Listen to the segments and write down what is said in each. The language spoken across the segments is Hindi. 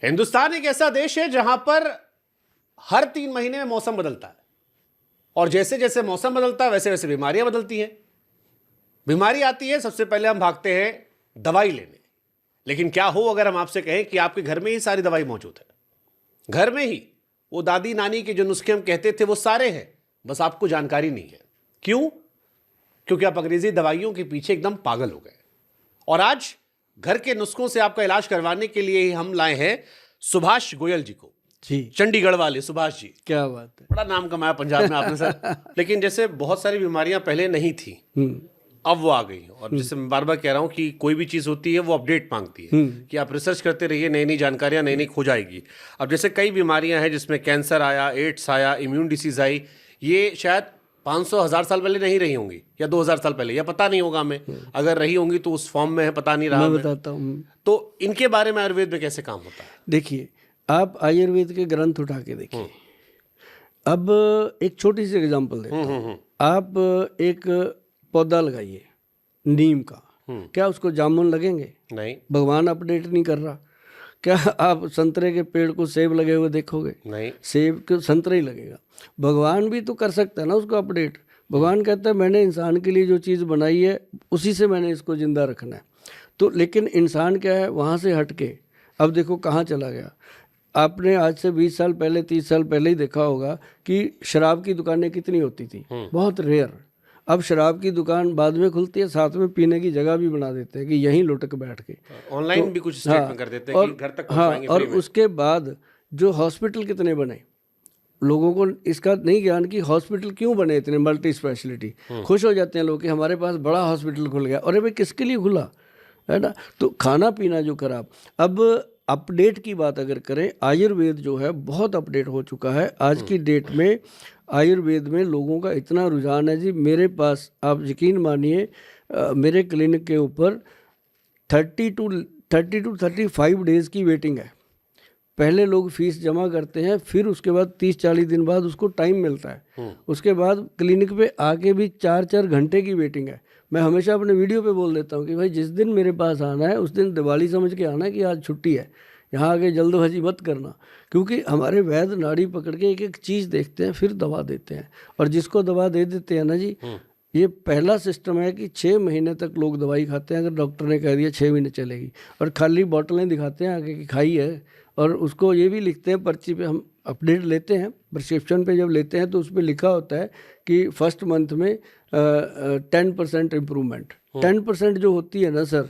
हिंदुस्तान एक ऐसा देश है जहां पर हर 3 महीने में मौसम बदलता है और जैसे जैसे मौसम बदलता है वैसे वैसे बीमारियां बदलती हैं। बीमारी आती है, सबसे पहले हम भागते हैं दवाई लेने। लेकिन क्या हो अगर हम आपसे कहें कि आपके घर में ही सारी दवाई मौजूद है, घर में ही वो दादी नानी के जो नुस्खे हम कहते थे वो सारे हैं, बस आपको जानकारी नहीं है। क्यों? क्योंकि आप अंग्रेजी दवाइयों के पीछे एकदम पागल हो गए। और आज घर के नुस्खों से आपका इलाज करवाने के लिए ही हम लाए हैं सुभाष गोयल जी को। जी, चंडीगढ़ वाले सुभाष जी, क्या बात है। बड़ा नाम कमाया पंजाब में आपने सर। लेकिन जैसे बहुत सारी बीमारियां पहले नहीं थी, अब वो आ गई। और जैसे मैं बार बार कह रहा हूं कि कोई भी चीज होती है वो अपडेट मांगती है कि आप रिसर्च करते रहिए, नई नई जानकारियां नई नई खो जाएगी। अब जैसे कई बीमारियां हैं जिसमें कैंसर आया, एड्स आया, इम्यून डिसीज आई, ये शायद 500-1000 साल पहले नहीं रही होंगी या 2000 साल पहले, या पता नहीं होगा हमें। अगर रही होंगी तो उस फॉर्म में है, पता नहीं रहा मैं हमें। बताता हूँ। तो इनके बारे में आयुर्वेद में कैसे काम होता है? देखिए, आप आयुर्वेद के ग्रंथ उठा के देखिए। अब एक छोटी सी एग्जांपल देता हूँ। आप एक पौधा लगाइए नीम का, क्या उसको जामुन लगेंगे? नहीं। भगवान अपडेट नहीं कर रहा। क्या आप संतरे के पेड़ को सेब लगे हुए देखोगे? नहीं। सेब को संतरा ही लगेगा। भगवान भी तो कर सकता है ना उसको अपडेट। भगवान कहता है मैंने इंसान के लिए जो चीज़ बनाई है उसी से मैंने इसको जिंदा रखना है। तो लेकिन इंसान क्या है, वहाँ से हट के अब देखो कहाँ चला गया। आपने आज से 20 साल पहले 30 साल पहले ही देखा होगा कि शराब की दुकानें कितनी होती थी, बहुत रेयर। अब शराब की दुकान बाद में खुलती है, साथ में पीने की जगह भी बना देते हैं कि यहीं लुटक बैठ के। ऑनलाइन भी कुछ स्टेटमेंट कर देते हैं कि घर तक पहुंचाएंगे और फ्री में। उसके बाद जो हॉस्पिटल कितने बने, लोगों को इसका नहीं ज्ञान कि हॉस्पिटल क्यों बने इतने मल्टी स्पेशलिटी। खुश हो जाते हैं लोग कि हमारे पास बड़ा हॉस्पिटल खुल गया। अरे भाई किसके लिए खुला है ना? तो खाना पीना जो खराब। अब अपडेट की बात अगर करें, आयुर्वेद जो है बहुत अपडेट हो चुका है। आज की डेट में आयुर्वेद में लोगों का इतना रुझान है जी। मेरे पास आप यकीन मानिए, मेरे क्लिनिक के ऊपर 30 टू 35 डेज़ की वेटिंग है। पहले लोग फीस जमा करते हैं, फिर उसके बाद 30-40 दिन बाद उसको टाइम मिलता है। उसके बाद क्लिनिक पे आके भी 4-4 घंटे की वेटिंग है। मैं हमेशा अपने वीडियो पे बोल देता हूँ कि भाई जिस दिन मेरे पास आना है उस दिन दिवाली समझ के आना कि आज छुट्टी है, यहाँ आके जल्दबाजी मत करना। क्योंकि हमारे वैद्य नाड़ी पकड़ के एक एक चीज़ देखते हैं, फिर दवा देते हैं। और जिसको दवा दे देते हैं ना जी, ये पहला सिस्टम है कि 6 महीने तक लोग दवाई खाते हैं। अगर डॉक्टर ने कह दिया 6 महीने चलेगी, और खाली बॉटलें दिखाते हैं आगे कि खाई है। और उसको ये भी लिखते हैं पर्ची पे, हम अपडेट लेते हैं प्रिस्क्रिप्शन पे जब लेते हैं तो उस पर लिखा होता है कि फर्स्ट मंथ में 10% इम्प्रूवमेंट। 10% जो होती है ना सर,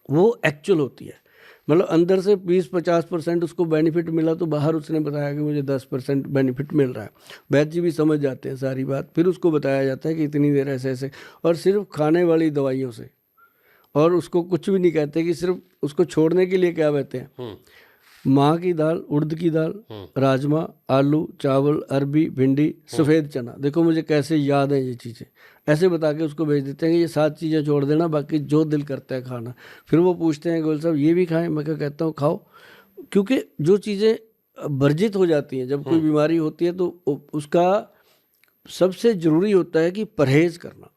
वो एक्चुअल होती है। मतलब अंदर से 20-50% उसको बेनिफिट मिला तो बाहर उसने बताया कि मुझे 10% बेनिफिट मिल रहा है। वैद्य जी भी समझ जाते हैं सारी बात। फिर उसको बताया जाता है कि इतनी देर ऐसे ऐसे, और सिर्फ खाने वाली दवाइयों से। और उसको कुछ भी नहीं कहते कि सिर्फ उसको छोड़ने के लिए क्या कहते हैं, माह की दाल, उड़द की दाल, राजमा, आलू, चावल, अरबी, भिंडी, सफ़ेद चना। देखो मुझे कैसे याद है ये चीज़ें। ऐसे बता के उसको भेज देते हैं कि ये 7 चीज़ें छोड़ देना, बाकी जो दिल करता है खाना। फिर वो पूछते हैं गोयल साहब ये भी खाएं? मैं क्या कहता हूँ खाओ। क्योंकि जो चीज़ें वर्जित हो जाती हैं जब कोई बीमारी होती है तो उसका सबसे ज़रूरी होता है कि परहेज़ करना।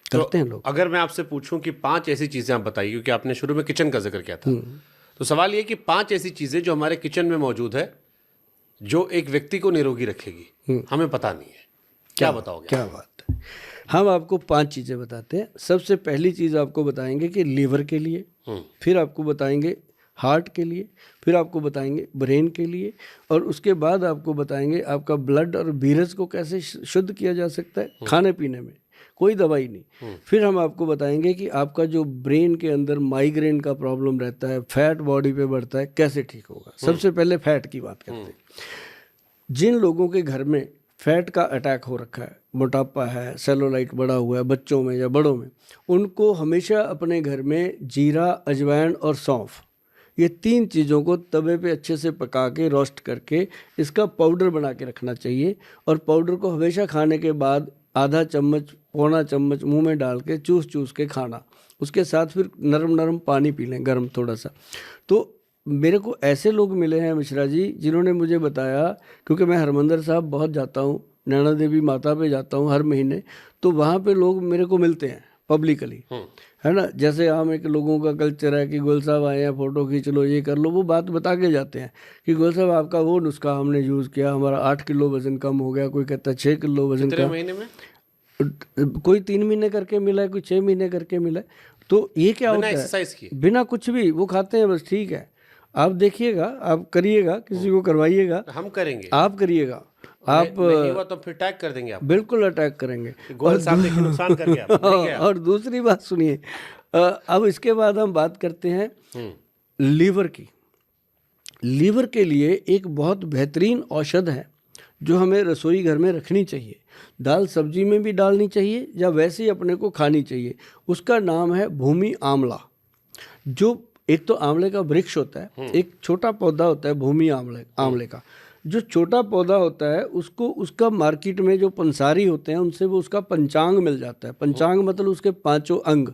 करते हैं लोग। अगर मैं आपसे पूछूं कि 5 ऐसी चीजें आप बताइए, क्योंकि आपने शुरू में किचन का जिक्र किया था, तो सवाल ये कि 5 ऐसी चीजें जो हमारे किचन में मौजूद है जो एक व्यक्ति को निरोगी रखेगी, हमें पता नहीं है, क्या बताओगे? क्या बात है। हम आपको 5 चीज़ें बताते हैं। सबसे पहली चीज़ आपको बताएंगे कि लीवर के लिए, फिर आपको बताएंगे हार्ट के लिए, फिर आपको बताएंगे ब्रेन के लिए, और उसके बाद आपको बताएंगे आपका ब्लड और वीरस को कैसे शुद्ध किया जा सकता है खाने पीने में, कोई दवाई नहीं। फिर हम आपको बताएंगे कि आपका जो ब्रेन के अंदर माइग्रेन का प्रॉब्लम रहता है, फैट बॉडी पे बढ़ता है, कैसे ठीक होगा। सबसे पहले फैट की बात करते हैं। जिन लोगों के घर में फैट का अटैक हो रखा है, मोटापा है, सेलुलाइट बढ़ा हुआ है बच्चों में या बड़ों में, उनको हमेशा अपने घर में जीरा, अजवाइन और सौंफ, ये 3 चीज़ों को तवे पे अच्छे से पका के रोस्ट करके इसका पाउडर बना के रखना चाहिए। और पाउडर को हमेशा खाने के बाद आधा चम्मच, पौना चम्मच मुंह में डाल के चूस चूस के खाना। उसके साथ फिर नरम नरम पानी पी लें, गर्म थोड़ा सा। तो मेरे को ऐसे लोग मिले हैं मिश्रा जी जिन्होंने मुझे बताया, क्योंकि मैं हरमंदिर साहब बहुत जाता हूँ, नैना देवी माता पे जाता हूँ हर महीने, तो वहाँ पे लोग मेरे को मिलते हैं पब्लिकली, है ना। जैसे आम एक लोगों का कल्चर है कि गोयल साहब आए हैं, फ़ोटो खींच लो, ये कर लो, वो बात बता के जाते हैं कि गोयल साहब आपका वो नुस्खा हमने यूज़ किया, हमारा 8 किलो वज़न कम हो गया, कोई कहता है 6 किलो वज़न कितने कम, महीने में? कोई 3 महीने करके मिला है, कोई 6 महीने करके मिला है। तो ये क्या बिना होता एक्सरसाइज किए? है, बिना कुछ भी वो खाते हैं बस, ठीक है। आप देखिएगा, आप करिएगा, किसी को करवाइएगा, हम करेंगे, आप करिएगा, आप नहीं हुआ तो फिर टैग कर देंगे आप, बिल्कुल अटैक करेंगे। गोयल साहब ने नुकसान कर गया, नहीं गया। और दूसरी बात सुनिए, अब इसके बाद हम बात करते हैं लीवर की। लीवर के लिए एक बहुत बेहतरीन औषध है जो हमें रसोई घर में रखनी चाहिए, दाल सब्जी में भी डालनी चाहिए या वैसे ही अपने को खानी चाहिए। उसका नाम है भूमि आंवला। जो एक तो आंवले का वृक्ष होता है, एक छोटा पौधा होता है भूमि आंवले का। जो छोटा पौधा होता है उसको, उसका मार्केट में जो पंसारी होते हैं उनसे वो उसका पंचांग मिल जाता है। पंचांग मतलब उसके 5 अंग,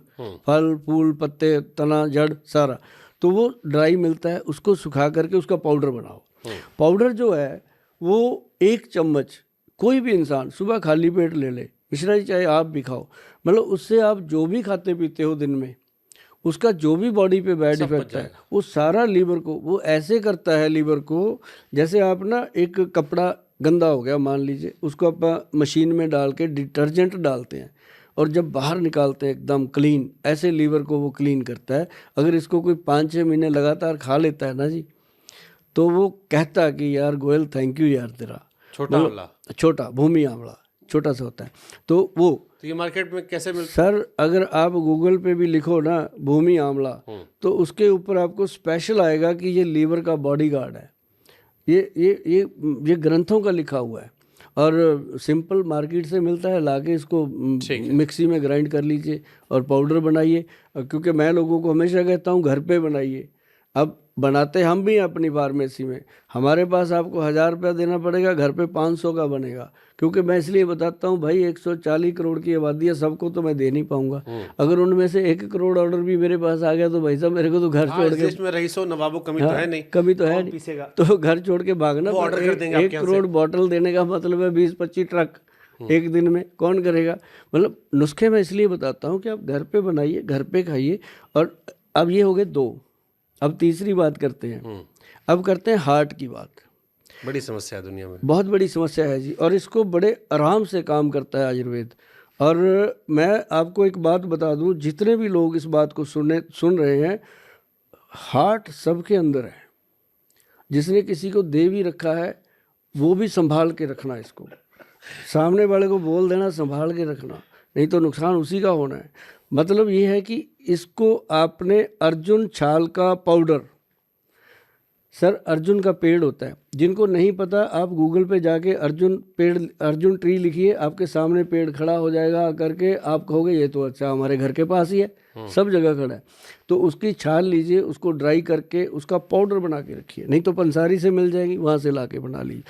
फल फूल पत्ते तना जड़ सारा, तो वो ड्राई मिलता है। उसको सुखा करके उसका पाउडर बनाओ। पाउडर जो है वो 1 चम्मच कोई भी इंसान सुबह खाली पेट ले ले, मिश्रा जी चाहे आप भी खाओ, मतलब उससे आप जो भी खाते पीते हो दिन में, उसका जो भी बॉडी पे बैड इफेक्ट है वो सारा लीवर को, वो ऐसे करता है लीवर को, जैसे आप ना एक कपड़ा गंदा हो गया मान लीजिए, उसको आप मशीन में डाल के डिटर्जेंट डालते हैं और जब बाहर निकालते हैं एकदम क्लीन, ऐसे लीवर को वो क्लीन करता है। अगर इसको कोई 5-6 महीने लगातार खा लेता है ना जी, तो वो कहता है कि यार गोयल थैंक यू यार तेरा। छोटा आंवला, छोटा भूमि आंवला छोटा सा होता है। तो वो, तो ये मार्केट में कैसे मिलता सर अगर आप गूगल पे भी लिखो ना भूमि आंवला, तो उसके ऊपर आपको स्पेशल आएगा कि ये लीवर का बॉडीगार्ड है। ये ग्रंथों का लिखा हुआ है और सिंपल मार्केट से मिलता है। लाके इसको मिक्सी में ग्राइंड कर लीजिए और पाउडर बनाइए। क्योंकि मैं लोगों को हमेशा कहता हूँ घर पे बनाइए। अब बनाते हम भी हैं अपनी फार्मेसी में, हमारे पास आपको 1000 रुपया देना पड़ेगा, घर पे 500 का बनेगा। क्योंकि मैं इसलिए बताता हूँ भाई 140 करोड़ की आबादी है, सबको तो मैं दे नहीं पाऊंगा। अगर उनमें से 1 करोड़ ऑर्डर भी मेरे पास आ गया तो भाई साहब मेरे को तो घर छोड़ के, देश में रईसों नवाबों कमी तो है नहीं, कभी तो है नहीं, तो घर छोड़ के भागना। ऑर्डर कर देंगे 1 करोड़ बॉटल देने का मतलब है 20-25 ट्रक एक दिन में, कौन करेगा। मतलब नुस्खे मैं इसलिए बताता हूँ कि आप घर पे बनाइए, घर पे खाइए। और अब ये हो गए 2, अब तीसरी बात करते हैं। अब करते हैं हार्ट की बात। बड़ी समस्या है दुनिया में, बहुत बड़ी समस्या है जी, और इसको बड़े आराम से काम करता है आयुर्वेद। और मैं आपको एक बात बता दूं, जितने भी लोग इस बात को सुन रहे हैं, हार्ट सबके अंदर है। जिसने किसी को दे भी रखा है वो भी संभाल के रखना, इसको सामने वाले को बोल देना संभाल के रखना, नहीं तो नुकसान उसी का होना है। मतलब ये है कि इसको आपने अर्जुन छाल का पाउडर, सर अर्जुन का पेड़ होता है, जिनको नहीं पता आप गूगल पे जाके अर्जुन ट्री लिखिए, आपके सामने पेड़ खड़ा हो जाएगा करके, आप कहोगे ये तो अच्छा हमारे घर के पास ही है, सब जगह खड़ा है। तो उसकी छाल लीजिए, उसको ड्राई करके उसका पाउडर बना के रखिए, नहीं तो पंसारी से मिल जाएगी, वहाँ से ला के बना लीजिए।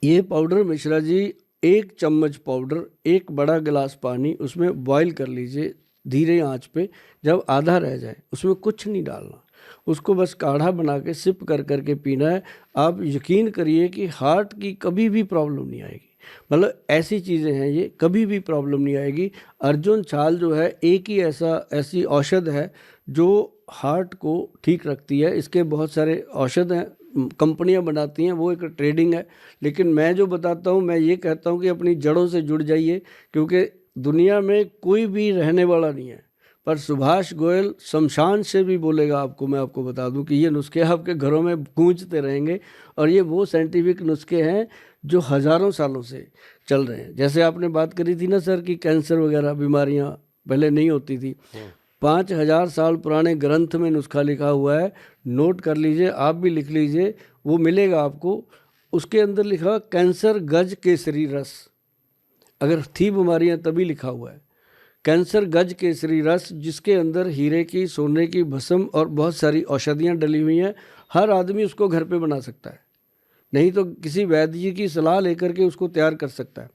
ये पाउडर मिश्रा जी 1 चम्मच पाउडर, 1 बड़ा गिलास पानी, उसमें बॉईल कर लीजिए धीरे आंच पे। जब आधा रह जाए उसमें कुछ नहीं डालना, उसको बस काढ़ा बना के सिप कर करके पीना है। आप यकीन करिए कि हार्ट की कभी भी प्रॉब्लम नहीं आएगी। मतलब ऐसी चीज़ें हैं ये, कभी भी प्रॉब्लम नहीं आएगी। अर्जुन छाल जो है एक ही ऐसी औषध है जो हार्ट को ठीक रखती है। इसके बहुत सारे औषध हैं, कंपनियां बनाती हैं, वो एक ट्रेडिंग है। लेकिन मैं जो बताता हूँ, मैं ये कहता हूँ कि अपनी जड़ों से जुड़ जाइए, क्योंकि दुनिया में कोई भी रहने वाला नहीं है, पर सुभाष गोयल शमशान से भी बोलेगा आपको। मैं आपको बता दूं कि ये नुस्खे आपके घरों में गूंजते रहेंगे, और ये वो साइंटिफिक नुस्खे हैं जो हज़ारों सालों से चल रहे हैं। जैसे आपने बात करी थी ना सर कि कैंसर वगैरह बीमारियां पहले नहीं होती थी, 5000 साल पुराने ग्रंथ में नुस्खा लिखा हुआ है, नोट कर लीजिए, आप भी लिख लीजिए, वो मिलेगा आपको। उसके अंदर लिखा कैंसर गज केसरी रस, अगर थी बीमारियां तभी लिखा हुआ है कैंसर गज केसरी रस, जिसके अंदर हीरे की, सोने की भस्म और बहुत सारी औषधियाँ डली हुई हैं। हर आदमी उसको घर पे बना सकता है, नहीं तो किसी वैद्य जी की सलाह लेकर के उसको तैयार कर सकता है।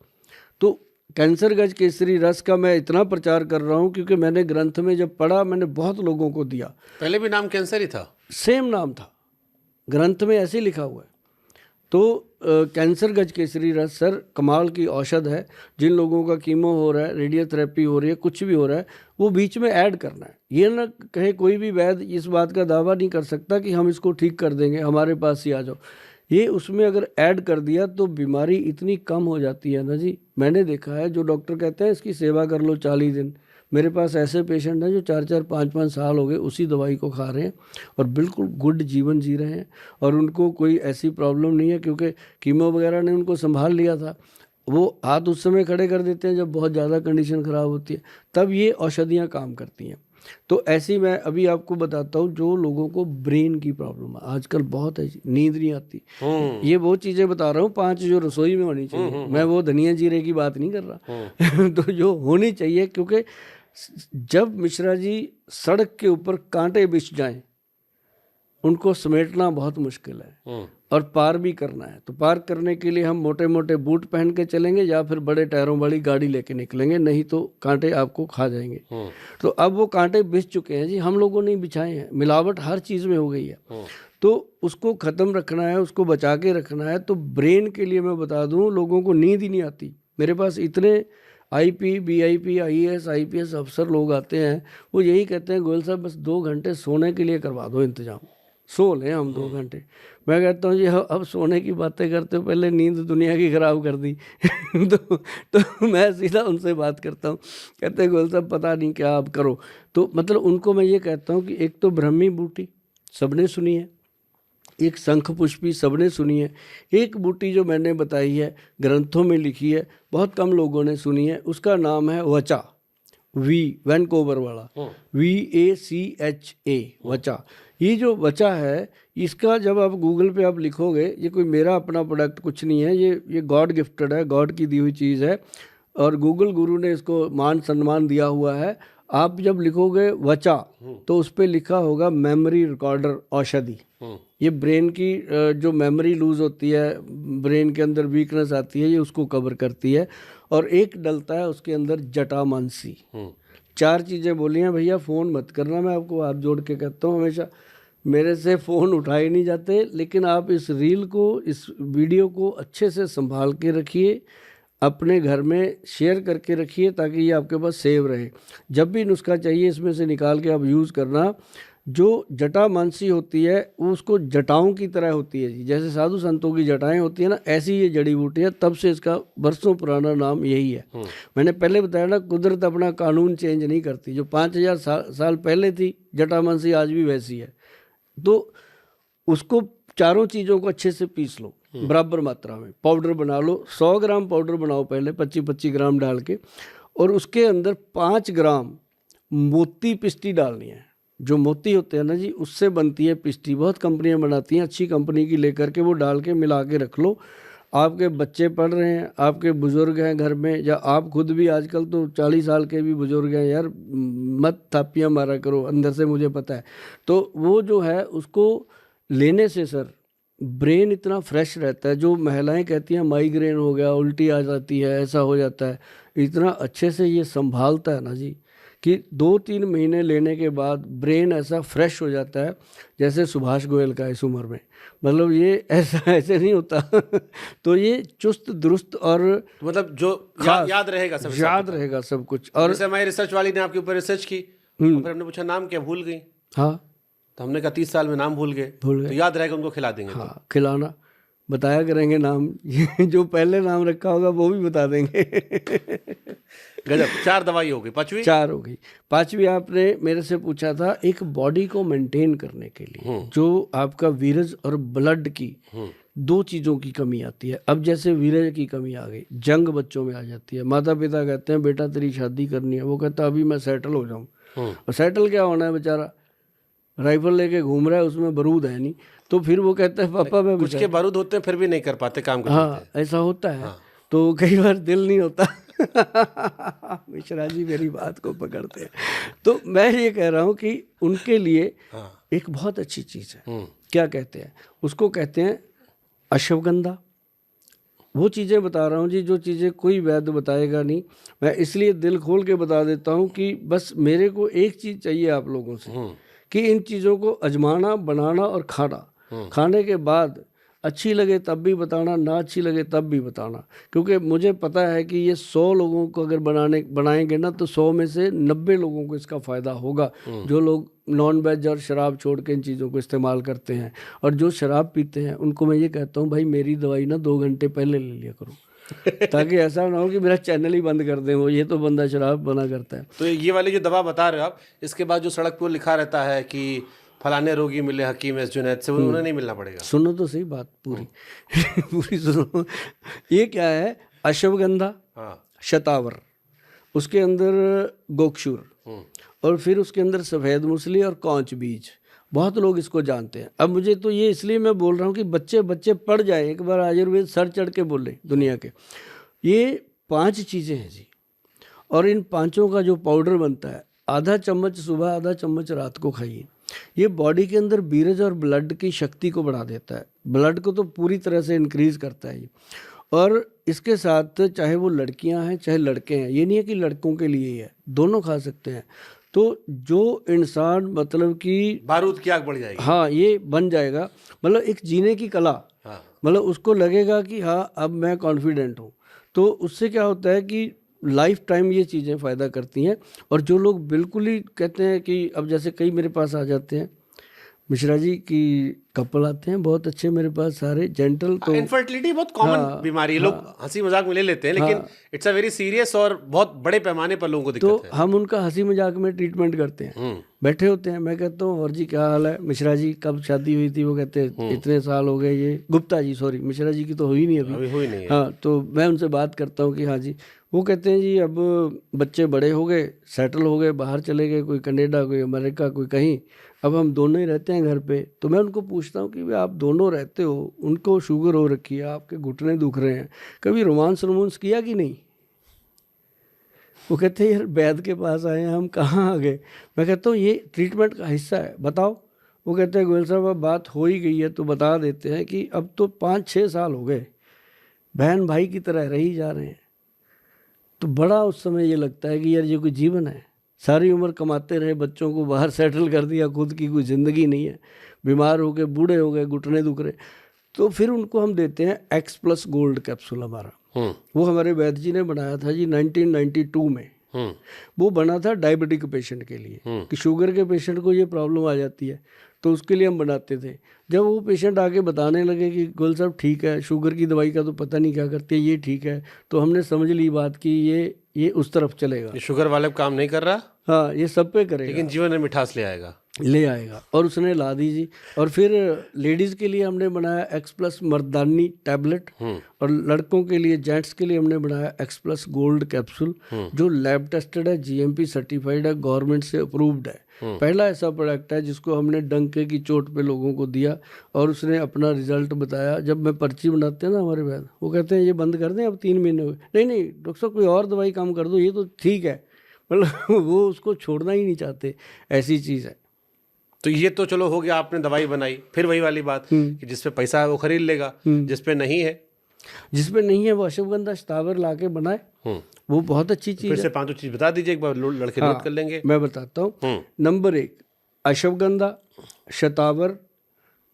तो कैंसर गज केसरी रस का मैं इतना प्रचार कर रहा हूँ क्योंकि मैंने ग्रंथ में जब पढ़ा, मैंने बहुत लोगों को दिया। पहले भी नाम कैंसर ही था, सेम नाम था, ग्रंथ में ऐसे लिखा हुआ है। तो कैंसर गज केसरी रस सर कमाल की औषध है। जिन लोगों का कीमो हो रहा है, रेडियोथेरेपी हो रही है, कुछ भी हो रहा है, वो बीच में ऐड करना है। ये ना कहे कोई भी वैद्य इस बात का दावा नहीं कर सकता कि हम इसको ठीक कर देंगे, हमारे पास ही आ जाओ। ये उसमें अगर ऐड कर दिया तो बीमारी इतनी कम हो जाती है ना जी। मैंने देखा है जो डॉक्टर कहते हैं इसकी सेवा कर लो 40 दिन, मेरे पास ऐसे पेशेंट हैं जो 4-4, 5-5 साल हो गए उसी दवाई को खा रहे हैं और बिल्कुल गुड जीवन जी रहे हैं और उनको कोई ऐसी प्रॉब्लम नहीं है, क्योंकि कीमो वगैरह ने उनको संभाल लिया था। वो हाथ उस समय खड़े कर देते हैं जब बहुत ज़्यादा कंडीशन ख़राब होती है, तब ये औषधियाँ काम करती हैं। तो ऐसी मैं अभी आपको बताता हूँ जो लोगों को ब्रेन की प्रॉब्लम है आजकल बहुत है, नींद नहीं आती। ये वो चीज़ें बता रहा हूँ 5 जो रसोई में होनी चाहिए। मैं वो धनिया जीरे की बात नहीं कर रहा तो जो होनी चाहिए, क्योंकि जब मिश्रा जी सड़क के ऊपर कांटे बिछ जाएं उनको समेटना बहुत मुश्किल है और पार भी करना है। तो पार करने के लिए हम मोटे मोटे बूट पहन के चलेंगे या फिर बड़े टायरों वाली गाड़ी लेके निकलेंगे, नहीं तो कांटे आपको खा जाएंगे। तो अब वो कांटे बिछ चुके हैं जी, हम लोगों ने बिछाए हैं, मिलावट हर चीज़ में हो गई है। तो उसको ख़त्म रखना है, उसको बचा के रखना है। तो ब्रेन के लिए मैं बता दूं, लोगों को नींद ही नहीं आती। मेरे पास इतने IP, BIP, IAS, IPS अफसर लोग आते हैं, वो यही कहते हैं गोयल साहब बस 2 घंटे सोने के लिए करवा दो इंतजाम, सो लें हम 2 घंटे। मैं कहता हूँ जी अब सोने की बातें करते हो, पहले नींद दुनिया की ख़राब कर दी तो मैं सीधा उनसे बात करता हूँ, कहते हैं गोयल साहब पता नहीं क्या आप करो। तो मतलब उनको मैं ये कहता हूँ कि एक तो ब्रह्मी बूटी सबने सुनी है, एक शंख पुष्पी सबने सुनी है, एक बूटी जो मैंने बताई है ग्रंथों में लिखी है बहुत कम लोगों ने सुनी है, उसका नाम है वचा, वैनकोवर वाला, VACHA वचा। ये जो वचा है इसका जब आप गूगल पे आप लिखोगे, ये कोई मेरा अपना प्रोडक्ट कुछ नहीं है, ये गॉड गिफ्टेड है, गॉड की दी हुई चीज़ है और गूगल गुरु ने इसको मान सम्मान दिया हुआ है। आप जब लिखोगे वचा तो उस पर लिखा होगा मेमोरी रिकॉर्डर औषधि। ये ब्रेन की जो मेमोरी लूज होती है, ब्रेन के अंदर वीकनेस आती है, ये उसको कवर करती है। और एक डलता है उसके अंदर जटामानसी। 4 चीज़ें बोली हैं भैया, फ़ोन मत करना, मैं आपको हाथ जोड़ के कहता हूँ, हमेशा मेरे से फ़ोन उठाए नहीं जाते, लेकिन आप इस रील को, इस वीडियो को अच्छे से संभाल के रखिए, अपने घर में शेयर करके रखिए ताकि ये आपके पास सेव रहे। जब भी नुस्खा चाहिए इसमें से निकाल के आप यूज़ करना। जो जटामानसी होती है वो उसको जटाओं की तरह होती है जी, जैसे साधु संतों की जटाएं होती है ना, ऐसी ये जड़ी बूटी है, तब से इसका बरसों पुराना नाम यही है। मैंने पहले बताया ना, कुदरत अपना कानून चेंज नहीं करती। जो 5000 साल पहले थी जटामानसी आज भी वैसी है। तो उसको चारों चीज़ों को अच्छे से पीस लो बराबर मात्रा में, पाउडर बना लो। 100 ग्राम पाउडर बनाओ पहले, 25-25 ग्राम डाल के, और उसके अंदर 5 ग्राम मोती पिस्टी डालनी है। जो मोती होते हैं ना जी, उससे बनती है पिस्टी, बहुत कंपनियां बनाती हैं, अच्छी कंपनी की लेकर के वो डाल के मिला के रख लो। आपके बच्चे पढ़ रहे हैं, आपके बुजुर्ग हैं घर में, या आप खुद भी, आजकल तो 40 साल के भी बुजुर्ग हैं यार, मत थापियाँ मारा करो, अंदर से मुझे पता है। तो वो जो है उसको लेने से सर ब्रेन इतना फ्रेश रहता है। जो महिलाएं कहती हैं माइग्रेन हो गया, उल्टी आ जाती है, ऐसा हो जाता है, इतना अच्छे से ये संभालता है ना जी कि 2-3 महीने लेने के बाद ब्रेन ऐसा फ्रेश हो जाता है जैसे सुभाष गोयल का इस उम्र में। मतलब ये ऐसे नहीं होता तो ये चुस्त दुरुस्त और मतलब जो याद रहेगा सब, याद रहेगा सब कुछ। और जैसे हमारी रिसर्च वाली ने आपके ऊपर रिसर्च की, फिर हमने पूछा नाम क्या, भूल गई। हाँ, तो हमने कहा 30 साल में नाम भूल गए, तो याद रहेगा, उनको खिला देंगे। हाँ, खिलाना, बताया करेंगे नाम जो पहले नाम रखा होगा वो भी बता देंगे गजब। 4 दवाई हो गई, 5वीं 4 हो गई। 5वीं आपने मेरे से पूछा था, एक बॉडी को मेंटेन करने के लिए जो आपका वीरज और ब्लड की 2 चीज़ों की कमी आती है। अब जैसे वीरज की कमी आ गई, जंग बच्चों में आ जाती है। माता पिता कहते हैं बेटा तेरी शादी करनी है, वो कहता अभी मैं सेटल हो जाऊँ। और सेटल क्या होना है, बेचारा राइफल लेके घूम रहा है, उसमें बारूद है नहीं, तो फिर वो कहता है पापा मैं, कुछ के बारूद होते हैं फिर भी नहीं कर पाते काम करते। हाँ, ऐसा होता है। तो कई बार दिल नहीं होता मिश्रा जी मेरी बात को पकड़ते हैं। तो मैं ये कह रहा हूँ कि उनके लिए एक बहुत अच्छी चीज़ है, क्या कहते हैं उसको, कहते हैं अश्वगंधा। वो चीज़ें बता रहा हूँ जी जो चीज़ें कोई वैद्य बताएगा नहीं, मैं इसलिए दिल खोल के बता देता हूँ कि बस मेरे को एक चीज़ चाहिए आप लोगों से कि इन चीज़ों को अजमाना, बनाना और खाना। खाने के बाद अच्छी लगे तब भी बताना, ना अच्छी लगे तब भी बताना, क्योंकि मुझे पता है कि ये 100 लोगों को अगर बनाएंगे ना तो 100 में से 90 लोगों को इसका फ़ायदा होगा, जो लोग नॉन वेज और शराब छोड़ के इन चीज़ों को इस्तेमाल करते हैं। और जो शराब पीते हैं उनको मैं ये कहता हूँ, भाई मेरी दवाई ना 2 घंटे पहले ले लिया करो, ताकि ऐसा ना हो कि मेरा चैनल ही बंद कर दें वो, ये तो बंदा शराब बना करता है। तो ये वाली जो दवा बता रहे हो आप, इसके बाद जो सड़क पर लिखा रहता है कि फलाने रोगी मिले हकीम एस जुनैद से, उन्हें नहीं मिलना पड़ेगा? सुनो तो सही बात पूरी पूरी सुनो। ये क्या है, अश्वगंधा, शतावर, उसके अंदर गोक्षूर, और फिर उसके अंदर सफ़ेद मूसली और कौच बीज। बहुत लोग इसको जानते हैं। अब मुझे तो ये इसलिए मैं बोल रहा हूँ कि बच्चे पढ़ जाए, एक बार आयुर्वेद सर चढ़ के बोले दुनिया के। ये 5 चीज़ें हैं जी, और इन 5 का जो पाउडर बनता है, आधा चम्मच सुबह आधा चम्मच रात को खाइए। ये बॉडी के अंदर बीरज और ब्लड की शक्ति को बढ़ा देता है, ब्लड को तो पूरी तरह से इंक्रीज करता है ये। और इसके साथ चाहे वो लड़कियां हैं चाहे लड़के हैं, ये नहीं है कि लड़कों के लिए ही है, दोनों खा सकते हैं। तो जो इंसान मतलब कि बारूद की आग बढ़ जाएगी, हाँ ये बन जाएगा, मतलब एक जीने की कला, मतलब उसको लगेगा कि हाँ अब मैं कॉन्फिडेंट हूँ। तो उससे क्या होता है कि लाइफ टाइम ये चीज़ें फ़ायदा करती हैं। और जो लोग बिल्कुल ही कहते हैं कि अब जैसे कई मेरे पास आ जाते हैं मिश्रा जी की कपल आते हैं बहुत अच्छे मेरे पास, सारे जेंटल। तो इनफर्टिलिटी बहुत कॉमन बीमारी है, लोग हंसी मजाक में ले लेते हैं, लेकिन इट्स अ वेरी सीरियस और बहुत बड़े पैमाने पर लोगों को दिक्कत है। तो हम उनका हंसी मजाक में ट्रीटमेंट करते हैं, बैठे होते हैं, मैं कहता हूँ और जी क्या हाल है, मिश्रा जी कब शादी हुई थी? वो कहते हैं इतने साल हो गए। ये गुप्ता जी, सॉरी मिश्रा जी की तो हुई नहीं अभी हुई नहीं है। हाँ, तो मैं उनसे बात करता हूँ कि हाँ जी। वो कहते हैं जी अब बच्चे बड़े हो गए, सेटल हो गए, बाहर चले गए, कोई कनाडा, कोई अमेरिका, कोई कहीं, अब हम दोनों ही रहते हैं घर पे। तो मैं उनको पूछता हूँ कि भाई आप दोनों रहते हो, उनको शुगर हो रखी है, आपके घुटने दुख रहे हैं, कभी रोमांस किया कि नहीं? वो कहते हैं यार वैद्य के पास आए हैं हम, कहाँ आ गए? मैं कहता हूँ ये ट्रीटमेंट का हिस्सा है, बताओ। वो कहते हैं गोयल साहब अब बात हो ही गई है तो बता देते हैं कि अब तो 5-6 साल हो गए, बहन भाई की तरह रही जा रहे हैं। तो बड़ा उस समय ये लगता है कि यार ये कोई जीवन है, सारी उम्र कमाते रहे, बच्चों को बाहर सेटल कर दिया, खुद की कोई ज़िंदगी नहीं है, बीमार हो गए, बूढ़े हो गए, घुटने दुख रहे। तो फिर उनको हम देते हैं X+ गोल्ड कैप्सूल हमारा, वो हमारे वैद्य जी ने बनाया था जी 1992 में। वो बना था डायबिटिक पेशेंट के लिए, कि शुगर के पेशेंट को ये प्रॉब्लम आ जाती है, तो उसके लिए हम बनाते थे। जब वो पेशेंट आके बताने लगे कि गोयल साहब ठीक है, शुगर की दवाई का तो पता नहीं क्या करती है, ये ठीक है, तो हमने समझ ली बात कि ये उस तरफ चलेगा, ये शुगर वाले काम नहीं कर रहा, हाँ ये सब पे करेगा, लेकिन जीवन में मिठास ले आएगा। और उसने ला दी जी। और फिर लेडीज़ के लिए हमने बनाया X+ मर्दानी टैबलेट, और लड़कों के लिए, जेंट्स के लिए हमने बनाया X+ गोल्ड कैप्सूल, जो लैब टेस्टेड है, GMP सर्टिफाइड है, गवर्नमेंट से अप्रूव्ड है। पहला ऐसा प्रोडक्ट है जिसको हमने डंके की चोट पे लोगों को दिया और उसने अपना रिजल्ट बताया। जब मैं पर्ची बनाते हैं ना हमारे वैद्य, वो कहते हैं ये बंद कर दें, अब 3 महीने हो गए। नहीं डॉक्टर साहब कोई और दवाई काम कर दो, ये तो ठीक है, मतलब वो उसको छोड़ना ही नहीं चाहते, ऐसी चीज़ है। तो ये तो चलो हो गया, आपने दवाई बनाई, फिर वही वाली बात कि जिस पे पैसा है वो खरीद लेगा, जिस पे नहीं है वो अश्वगंधा शतावर ला के बनाए, वो बहुत अच्छी चीज़ है। फिर से 5 चीज़ बता दीजिए एक बार, लड़के नोट कर लेंगे। मैं बताता हूँ। नंबर 1 अश्वगंधा, शतावर,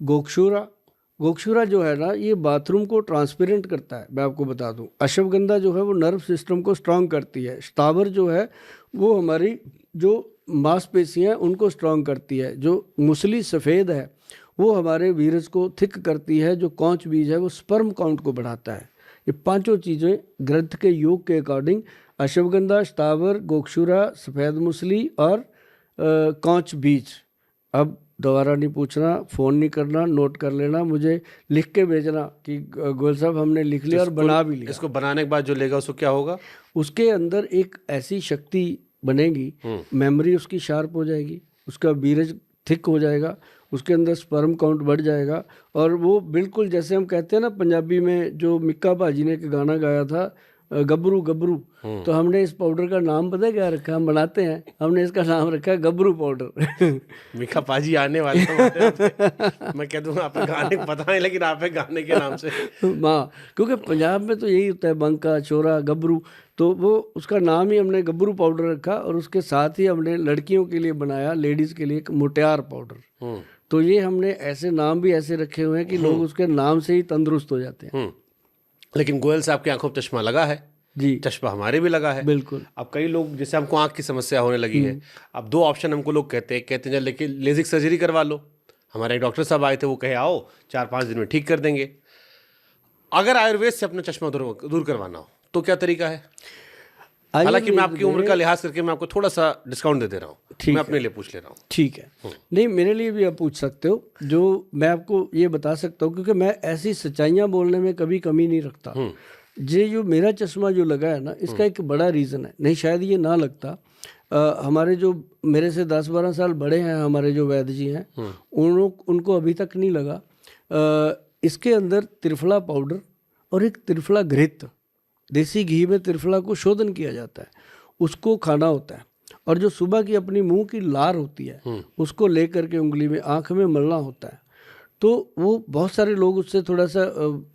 गोक्षूरा जो है ना, ये बाथरूम को ट्रांसपेरेंट करता है, मैं आपको बता दूं। अश्वगंधा जो है वो नर्व सिस्टम को स्ट्रांग करती है, शतावर जो है वो हमारी जो मांसपेशियाँ उनको स्ट्रांग करती है, जो मूसली सफ़ेद है वो हमारे वीरज को थिक करती है, जो कौच बीज है वो स्पर्म काउंट को बढ़ाता है। ये 5 चीज़ें ग्रंथ के योग के अकॉर्डिंग, अश्वगंधा, शतावर, गोक्षूरा, सफ़ेद मूसली और कौच बीज। अब दोबारा नहीं पूछना, फ़ोन नहीं करना, नोट कर लेना, मुझे लिख के भेजना कि गोयल साहब हमने लिख लिया और बना भी लिया। इसको बनाने के बाद जो लेगा उसको क्या होगा? उसके अंदर एक ऐसी शक्ति बनेगी, मेमोरी उसकी शार्प हो जाएगी, उसका बीरज थिक हो जाएगा, उसके अंदर स्पर्म काउंट बढ़ जाएगा, और वो बिल्कुल जैसे हम कहते हैं ना पंजाबी में, जो मिक्का भाजी ने एक गाना गाया था गबरू, तो हमने इस पाउडर का नाम पता है क्या रखा? हम बनाते हैं, हमने इसका नाम रखा है गबरू पाउडर। मिक्का पाजी आने वाले तो मैं कह दूंगा आप गाने पता नहीं, लेकिन आप गाने के नाम से हाँ, क्योंकि पंजाब में तो यही होता है, बंका, छोरा, गबरू, तो वो उसका नाम ही हमने गबरू पाउडर रखा। और उसके साथ ही हमने लड़कियों के लिए बनाया, लेडीज़ के लिए, एक मुटियार पाउडर। तो ये हमने ऐसे नाम भी ऐसे रखे हुए हैं कि लोग उसके नाम से ही तंदुरुस्त हो जाते हैं। लेकिन गोयल साहब की आंखों में चश्मा लगा है, जी चश्मा हमारे भी लगा है। बिल्कुल। अब कई लोग, जैसे हमको आंख की समस्या होने लगी है, अब 2 ऑप्शन हमको लोग कहते हैं लेकिन लेजिक सर्जरी करवा लो। हमारे एक डॉक्टर साहब आए थे, वो कहे आओ 4-5 दिन में ठीक कर देंगे। अगर आयुर्वेद से अपना चश्मा दूर करवाना हो तो क्या तरीका है? हालांकि मैं आपकी उम्र का लिहाज करके मैं आपको थोड़ा सा डिस्काउंट दे दे रहा हूँ, मैं अपने लिए पूछ ले रहा हूँ। ठीक है, नहीं मेरे लिए भी आप पूछ सकते हो। जो मैं आपको ये बता सकता हूँ, क्योंकि मैं ऐसी सच्चाइयाँ बोलने में कभी कमी नहीं रखता। ये जो मेरा चश्मा जो लगा है ना, इसका एक बड़ा रीज़न है, नहीं शायद ये ना लगता, हमारे जो मेरे से 10-12 साल बड़े हैं, हमारे जो वैद्य जी हैं, उनको अभी तक नहीं लगा। इसके अंदर त्रिफला पाउडर और एक त्रिफला घृत, देसी घी में त्रिफला को शोधन किया जाता है, उसको खाना होता है। और जो सुबह की अपनी मुंह की लार होती है, उसको लेकर के उंगली में आँख में मलना होता है। तो वो बहुत सारे लोग उससे थोड़ा सा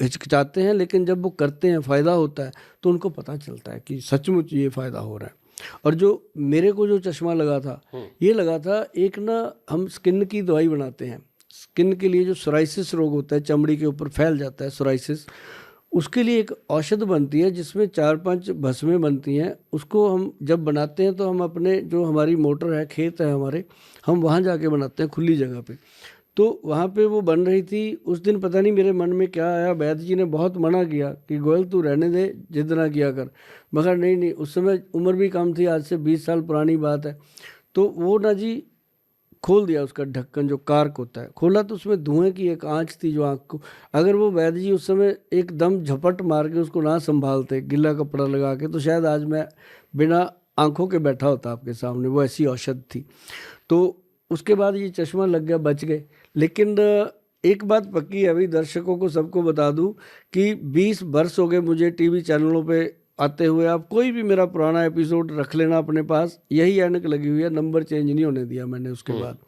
हिचकिचाते हैं, लेकिन जब वो करते हैं, फ़ायदा होता है, तो उनको पता चलता है कि सचमुच ये फ़ायदा हो रहा है। और जो मेरे को जो चश्मा लगा था, ये लगा था, एक ना हम स्किन की दवाई बनाते हैं, स्किन के लिए जो सोराइसिस रोग होता है, चमड़ी के ऊपर फैल जाता है सोराइसिस, उसके लिए एक औषध बनती है जिसमें 4-5 भस्में बनती हैं। उसको हम जब बनाते हैं तो हम अपने जो हमारी मोटर है, खेत है हमारे, हम वहाँ जाके बनाते हैं खुली जगह पे। तो वहाँ पे वो बन रही थी। उस दिन पता नहीं मेरे मन में क्या आया, वैद्य जी ने बहुत मना किया कि गोयल तू रहने दे, जिद ना किया कर। मगर नहीं, उस समय उम्र भी कम थी, आज से 20 साल पुरानी बात है। तो वो ना जी खोल दिया उसका ढक्कन, जो कार्क होता है, खोला तो उसमें धुएं की एक आंच थी जो आँख को, अगर वो वैद्य जी उस समय एकदम झपट मार के उसको ना संभालते गिला कपड़ा लगा के, तो शायद आज मैं बिना आंखों के बैठा होता आपके सामने। वो ऐसी औषध थी। तो उसके बाद ये चश्मा लग गया, बच गए। लेकिन एक बात पक्की है, अभी दर्शकों को सबको बता दूं कि 20 वर्ष हो गए मुझे टीवी चैनलों पे आते हुए। आप कोई भी मेरा पुराना एपिसोड रख लेना अपने पास, यही ऐनक लगी हुई है, नंबर चेंज नहीं होने दिया मैंने उसके बाद।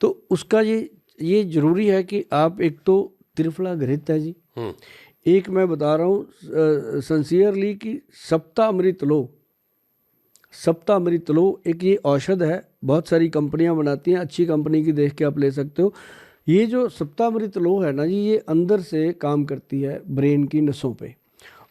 तो उसका ये जरूरी है कि आप, एक तो त्रिफला घृत है जी, एक मैं बता रहा हूँ सिंसियरली कि सप्तामृत लो, सप्तामृत लो, एक ये औषध है, बहुत सारी कंपनियां बनाती हैं, अच्छी कंपनी की देख के आप ले सकते हो। ये जो सप्तामृत लो है ना जी, ये अंदर से काम करती है ब्रेन की नसों पे।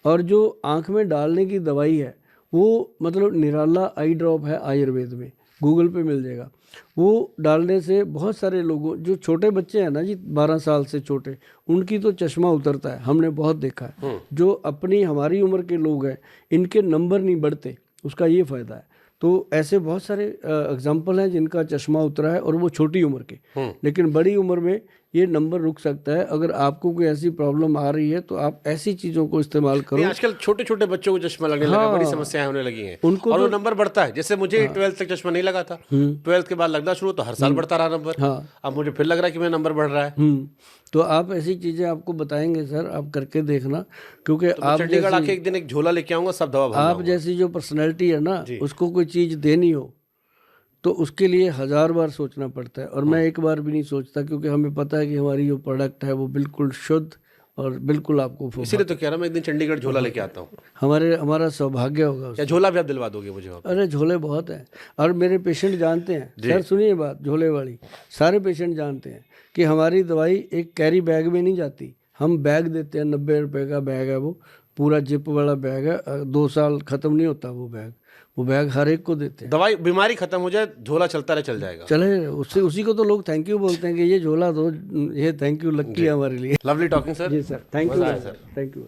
और जो आँख में डालने की दवाई है, वो मतलब निराला आई ड्रॉप है आयुर्वेद में, गूगल पे मिल जाएगा। वो डालने से बहुत सारे लोगों, जो छोटे बच्चे हैं ना जी, 12 साल से छोटे, उनकी तो चश्मा उतरता है, हमने बहुत देखा है। जो अपनी हमारी उम्र के लोग हैं, इनके नंबर नहीं बढ़ते, उसका ये फ़ायदा है। तो ऐसे बहुत सारे एग्जाम्पल हैं जिनका चश्मा उतरा है, और वो छोटी उम्र के। लेकिन बड़ी उम्र में ये नंबर रुक सकता है। अगर आपको कोई ऐसी प्रॉब्लम आ रही है तो आप ऐसी चीज़ों को इस्तेमाल करो। आजकल छोटे छोटे बच्चों को चश्मा लगने लगा, बड़ी समस्याएं होने लगी हैं उनको, और वो नंबर बढ़ता है। जैसे मुझे 12th तक चश्मा नहीं लगा था, 12th के बाद लगना शुरू, तो हर साल बढ़ता रहा नंबर। अब मुझे फिर लग रहा है कि मेरा नंबर बढ़ रहा है। तो आप ऐसी चीज़ें आपको बताएंगे सर, आप करके देखना। क्योंकि आप चंडीगढ़ आके एक दिन एक झोला लेके आऊंगा, सब दवा भरूंगा। आप जैसी जो पर्सनैलिटी है ना, उसको कोई चीज़ देनी हो तो उसके लिए 1000 बार सोचना पड़ता है, और मैं एक बार भी नहीं सोचता, क्योंकि हमें पता है कि हमारी जो प्रोडक्ट है वो बिल्कुल शुद्ध और बिल्कुल आपको, इसीलिए तो कह रहा हूँ मैं एक दिन चंडीगढ़ झोला लेके आता हूँ। हमारा सौभाग्य होगा। या झोला भी आप दिलवा दोगे मुझे? अरे झोले बहुत हैं, और मेरे पेशेंट जानते हैं सर, सुनिए बात झोले वाली, सारे पेशेंट जानते हैं कि हमारी दवाई एक कैरी बैग में नहीं जाती। हम बैग देते हैं, 90 रुपये का बैग है, वो पूरा जिप वाला बैग है, 2 साल ख़त्म नहीं होता वो बैग। वो बैग हर एक को देते हैं। दवाई, बीमारी खत्म हो जाए, झोला चलता रहे, चल जाएगा, चले उससे, उसी को तो लोग थैंक यू बोलते हैं कि ये झोला दो, ये थैंक यू लक्की है हमारे लिए। Lovely talking sir. जी sir, thank you sir, thank you.